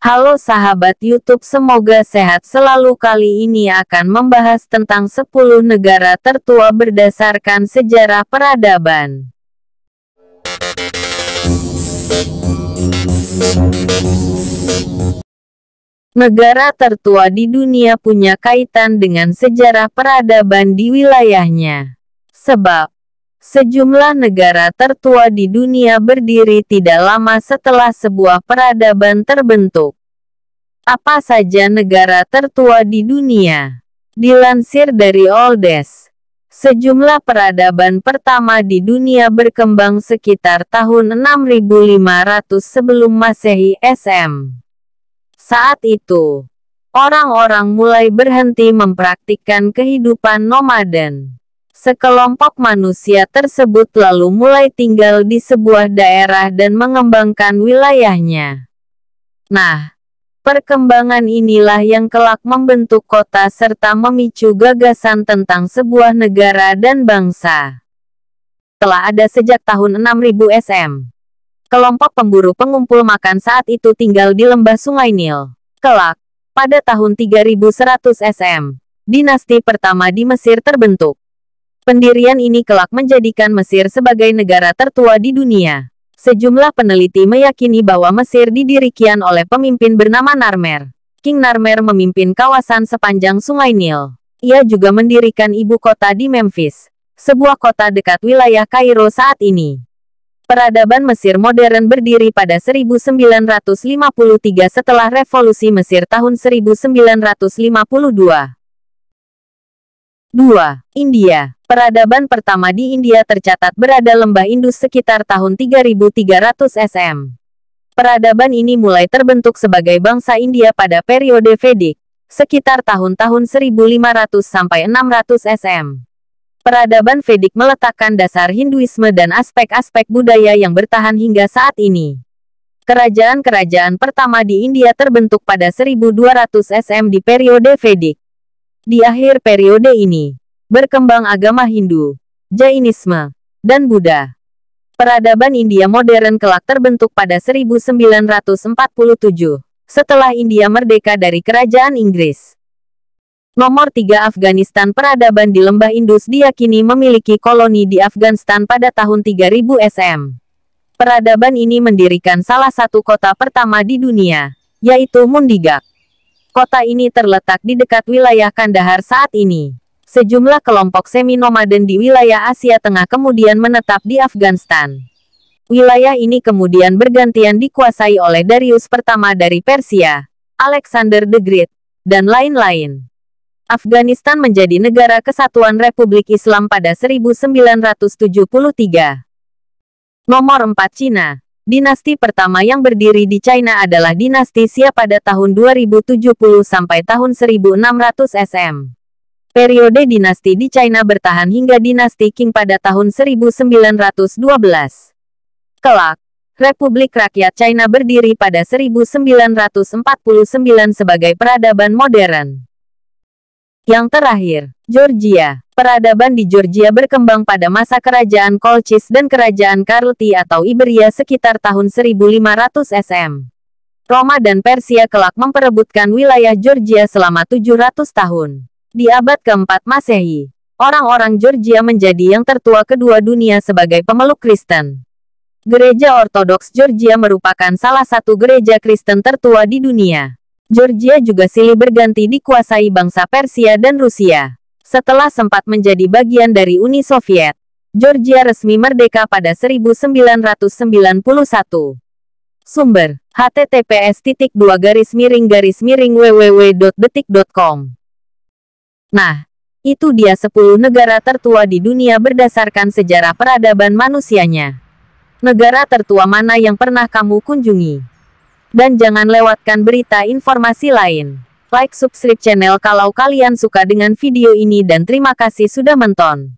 Halo sahabat YouTube, semoga sehat selalu. Kali ini akan membahas tentang 10 negara tertua berdasarkan sejarah peradaban. Negara tertua di dunia punya kaitan dengan sejarah peradaban di wilayahnya. Sebab sejumlah negara tertua di dunia berdiri tidak lama setelah sebuah peradaban terbentuk. Apa saja negara tertua di dunia? Dilansir dari Oldes, sejumlah peradaban pertama di dunia berkembang sekitar tahun 6500 sebelum Masehi SM. Saat itu, orang-orang mulai berhenti mempraktikkan kehidupan nomaden. Sekelompok manusia tersebut lalu mulai tinggal di sebuah daerah dan mengembangkan wilayahnya. Nah, perkembangan inilah yang kelak membentuk kota serta memicu gagasan tentang sebuah negara dan bangsa. Telah ada sejak tahun 6000 SM. Kelompok pemburu pengumpul makan saat itu tinggal di lembah Sungai Nil. Kelak, pada tahun 3100 SM, dinasti pertama di Mesir terbentuk. Pendirian ini kelak menjadikan Mesir sebagai negara tertua di dunia. Sejumlah peneliti meyakini bahwa Mesir didirikan oleh pemimpin bernama Narmer. King Narmer memimpin kawasan sepanjang Sungai Nil. Ia juga mendirikan ibu kota di Memphis, sebuah kota dekat wilayah Kairo saat ini. Peradaban Mesir modern berdiri pada 1953 setelah Revolusi Mesir tahun 1952. 2. India. Peradaban pertama di India tercatat berada lembah Indus sekitar tahun 3300 SM. Peradaban ini mulai terbentuk sebagai bangsa India pada periode Vedic, sekitar tahun-tahun 1500 sampai 600 SM. Peradaban Vedic meletakkan dasar Hinduisme dan aspek-aspek budaya yang bertahan hingga saat ini. Kerajaan-kerajaan pertama di India terbentuk pada 1200 SM di periode Vedic. Di akhir periode ini, berkembang agama Hindu, Jainisme, dan Buddha. Peradaban India modern kelak terbentuk pada 1947, setelah India merdeka dari Kerajaan Inggris. Nomor 3. Afghanistan. Peradaban di lembah Indus diyakini memiliki koloni di Afghanistan pada tahun 3000 SM. Peradaban ini mendirikan salah satu kota pertama di dunia, yaitu Mundigak. Kota ini terletak di dekat wilayah Kandahar saat ini. Sejumlah kelompok semi-nomaden di wilayah Asia Tengah kemudian menetap di Afghanistan. Wilayah ini kemudian bergantian dikuasai oleh Darius pertama dari Persia, Alexander the Great, dan lain-lain. Afghanistan menjadi negara kesatuan Republik Islam pada 1973. Nomor 4. Cina. Dinasti pertama yang berdiri di China adalah dinasti Xia pada tahun 2070 sampai tahun 1600 SM. Periode dinasti di China bertahan hingga dinasti Qing pada tahun 1912. Kelak, Republik Rakyat China berdiri pada 1949 sebagai peradaban modern. Yang terakhir, Georgia. Peradaban di Georgia berkembang pada masa kerajaan Kolchis dan kerajaan Karluti atau Iberia sekitar tahun 1500 SM. Roma dan Persia kelak memperebutkan wilayah Georgia selama 700 tahun. Di abad keempat Masehi, orang-orang Georgia menjadi yang tertua kedua dunia sebagai pemeluk Kristen. Gereja Ortodoks Georgia merupakan salah satu gereja Kristen tertua di dunia. Georgia juga silih berganti dikuasai bangsa Persia dan Rusia. Setelah sempat menjadi bagian dari Uni Soviet, Georgia resmi merdeka pada 1991. Sumber: https://www.detik.com. Nah, itu dia 10 negara tertua di dunia berdasarkan sejarah peradaban manusianya. Negara tertua mana yang pernah kamu kunjungi? Dan jangan lewatkan berita informasi lain. Like, subscribe channel kalau kalian suka dengan video ini dan terima kasih sudah menonton.